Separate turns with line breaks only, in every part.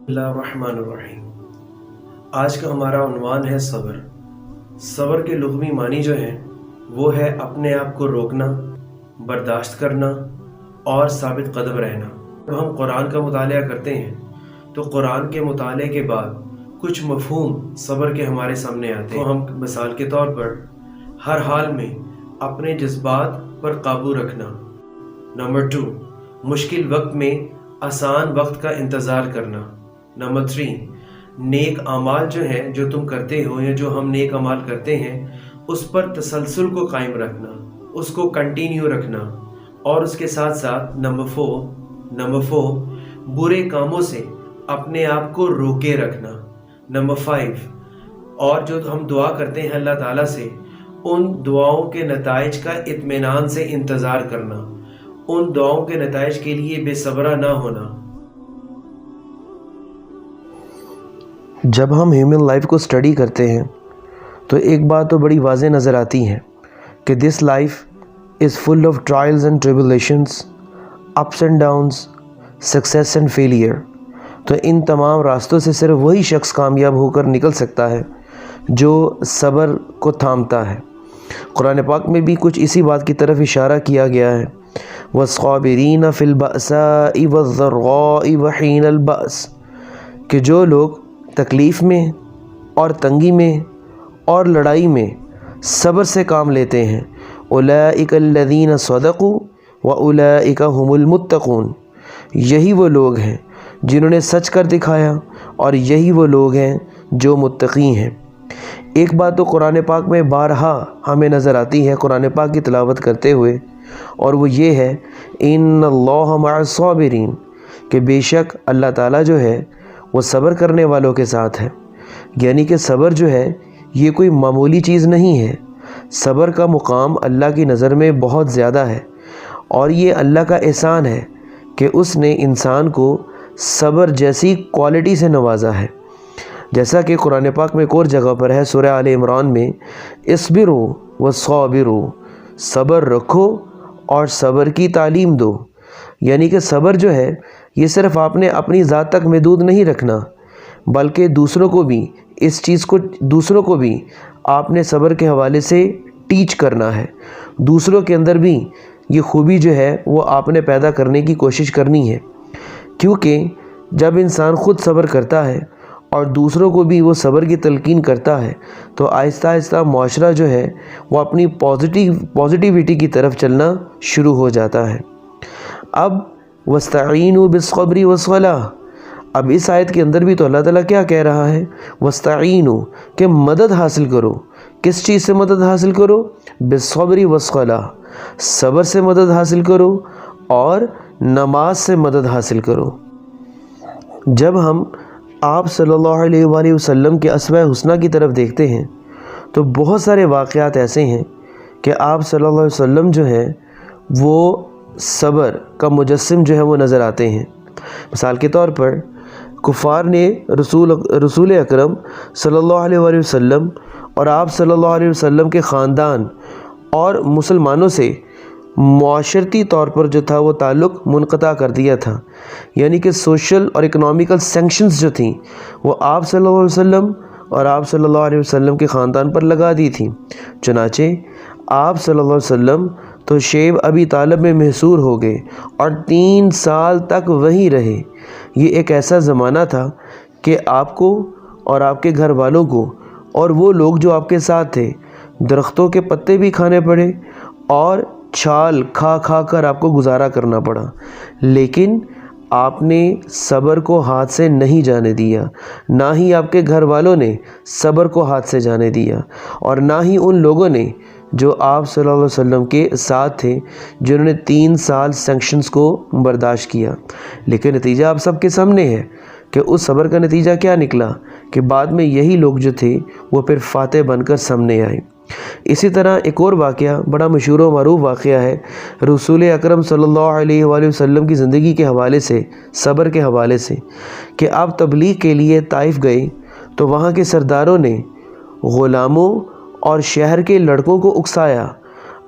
اللہ الرحمن الرحیم۔ آج کا ہمارا عنوان ہے صبر۔ صبر کے لغوی معنی جو ہیں وہ ہے اپنے آپ کو روکنا، برداشت کرنا اور ثابت قدم رہنا۔ جب ہم قرآن کا مطالعہ کرتے ہیں تو قرآن کے مطالعے کے بعد کچھ مفہوم صبر کے ہمارے سامنے آتے ہیں۔ ہم مثال کے طور پر ہر حال میں اپنے جذبات پر قابو رکھنا۔ نمبر 2، مشکل وقت میں آسان وقت کا انتظار کرنا۔ نمبر 3، نیک اعمال جو ہیں جو تم کرتے ہو یا جو ہم نیک اعمال کرتے ہیں اس پر تسلسل کو قائم رکھنا، اس کو کنٹینیو رکھنا، اور اس کے ساتھ ساتھ نمبر 4 برے کاموں سے اپنے آپ کو روکے رکھنا۔ نمبر 5، اور جو ہم دعا کرتے ہیں اللہ تعالیٰ سے ان دعاؤں کے نتائج کا اطمینان سے انتظار کرنا، ان دعاؤں کے نتائج کے لیے بے صبرا نہ ہونا۔
جب ہم ہیومن لائف کو اسٹڈی کرتے ہیں تو ایک بات تو بڑی واضح نظر آتی ہے کہ this life is full of trials and tribulations, ups and downs, success and failure. تو ان تمام راستوں سے صرف وہی شخص کامیاب ہو کر نکل سکتا ہے جو صبر کو تھامتا ہے۔ قرآن پاک میں بھی کچھ اسی بات کی طرف اشارہ کیا گیا ہے، وَالصَّابِرِينَ فِي الْبَأْسَاءِ وَالضَّرَّاءِ وَحِينَ الْبَأْسِ، کہ جو لوگ تکلیف میں اور تنگی میں اور لڑائی میں صبر سے کام لیتے ہیں، اولئک الذین صدقوا واولئک هم المتقون، یہی وہ لوگ ہیں جنہوں نے سچ کر دکھایا اور یہی وہ لوگ ہیں جو متقی ہیں۔ ایک بات تو قرآن پاک میں بارہا ہمیں نظر آتی ہے قرآن پاک کی تلاوت کرتے ہوئے، اور وہ یہ ہے ان اللہ مع الصابرین، کہ بے شک اللہ تعالیٰ جو ہے وہ صبر کرنے والوں کے ساتھ ہے۔ یعنی کہ صبر جو ہے یہ کوئی معمولی چیز نہیں ہے، صبر کا مقام اللہ کی نظر میں بہت زیادہ ہے، اور یہ اللہ کا احسان ہے کہ اس نے انسان کو صبر جیسی کوالٹی سے نوازا ہے۔ جیسا کہ قرآن پاک میں ایک اور جگہ پر ہے سورہ آل عمران میں، اصبروا وصابروا، صبر رکھو اور صبر کی تعلیم دو۔ یعنی کہ صبر جو ہے یہ صرف آپ نے اپنی ذات تک محدود نہیں رکھنا، بلکہ دوسروں کو بھی آپ نے صبر کے حوالے سے ٹیچ کرنا ہے۔ دوسروں کے اندر بھی یہ خوبی جو ہے وہ آپ نے پیدا کرنے کی کوشش کرنی ہے، کیونکہ جب انسان خود صبر کرتا ہے اور دوسروں کو بھی وہ صبر کی تلقین کرتا ہے تو آہستہ آہستہ معاشرہ جو ہے وہ اپنی پازیٹیوٹی کی طرف چلنا شروع ہو جاتا ہے۔ اب وَاسْتَعِينُوا بِالصَّبْرِ وَالصَّلَاةِ، اب اس آیت کے اندر بھی تو اللہ تعالیٰ کیا کہہ رہا ہے، وَاسْتَعِينُوا، کہ مدد حاصل کرو۔ کس چیز سے مدد حاصل کرو؟ بِالصَّبْرِ وَالصَّلَاةِ، صبر سے مدد حاصل کرو اور نماز سے مدد حاصل کرو۔ جب ہم آپ صلی اللہ علیہ وآلہ وسلم کے اسوہ حسنہ کی طرف دیکھتے ہیں تو بہت سارے واقعات ایسے ہیں کہ آپ صلی اللہ علیہ وسلم جو ہیں وہ صبر کا مجسم جو ہے وہ نظر آتے ہیں۔ مثال کے طور پر کفار نے رسول اکرم صلی اللہ علیہ وآلہ وسلم اور آپ صلی اللہ علیہ وسلم کے خاندان اور مسلمانوں سے معاشرتی طور پر جو تھا وہ تعلق منقطع کر دیا تھا، یعنی کہ سوشل اور اکنامیکل سینکشنز جو تھیں وہ آپ صلی اللہ علیہ وسلم اور آپ صلی اللہ علیہ وسلم کے خاندان پر لگا دی تھیں۔ چنانچہ آپ صلی اللہ علیہ وسلم تو شیب ابی طالب میں محصور ہو گئے اور 3 سال تک وہیں رہے۔ یہ ایک ایسا زمانہ تھا کہ آپ کو اور آپ کے گھر والوں کو اور وہ لوگ جو آپ کے ساتھ تھے درختوں کے پتے بھی کھانے پڑے اور چھال کھا کھا کر آپ کو گزارا کرنا پڑا، لیکن آپ نے صبر کو ہاتھ سے نہیں جانے دیا، نہ ہی آپ کے گھر والوں نے صبر کو ہاتھ سے جانے دیا، اور نہ ہی ان لوگوں نے جو آپ صلی اللہ علیہ وسلم کے ساتھ تھے جنہوں نے 3 سال سینکشنز کو برداشت کیا۔ لیکن نتیجہ آپ سب کے سامنے ہے کہ اس صبر کا نتیجہ کیا نکلا کہ بعد میں یہی لوگ جو تھے وہ پھر فاتح بن کر سامنے آئے۔ اسی طرح ایک اور واقعہ بڑا مشہور و معروف واقعہ ہے رسول اکرم صلی اللہ علیہ وآلہ وسلم کی زندگی کے حوالے سے، صبر کے حوالے سے، کہ آپ تبلیغ کے لیے طائف گئے تو وہاں کے سرداروں نے غلاموں اور شہر کے لڑکوں کو اکسایا،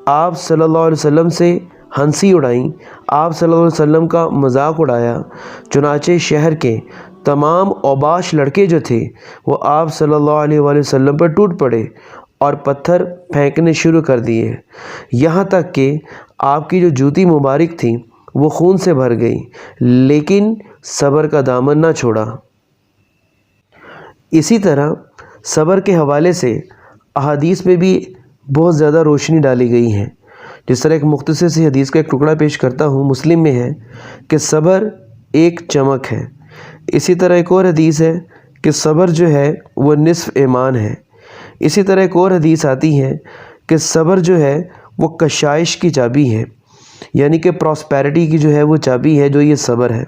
آپ صلی اللہ علیہ وسلم سے ہنسی اڑائیں، آپ صلی اللہ علیہ وسلم کا مذاق اڑایا۔ چنانچہ شہر کے تمام اوباش لڑکے جو تھے وہ آپ صلی اللہ علیہ وآلہ وسلم پر ٹوٹ پڑے اور پتھر پھینکنے شروع کر دیے، یہاں تک کہ آپ کی جو جوتی مبارک تھی وہ خون سے بھر گئی، لیکن صبر کا دامن نہ چھوڑا۔ اسی طرح صبر کے حوالے سے احادیث میں بھی بہت زیادہ روشنی ڈالی گئی ہے۔ جس طرح ایک مختصر سی حدیث کا ایک ٹکڑا پیش کرتا ہوں، مسلم میں ہے کہ صبر ایک چمک ہے۔ اسی طرح ایک اور حدیث ہے کہ صبر جو ہے وہ نصف ایمان ہے۔ اسی طرح ایک اور حدیث آتی ہے کہ صبر جو ہے وہ کشائش کی چابی ہے، یعنی کہ پراسپیرٹی کی جو ہے وہ چابی ہے جو یہ صبر ہے۔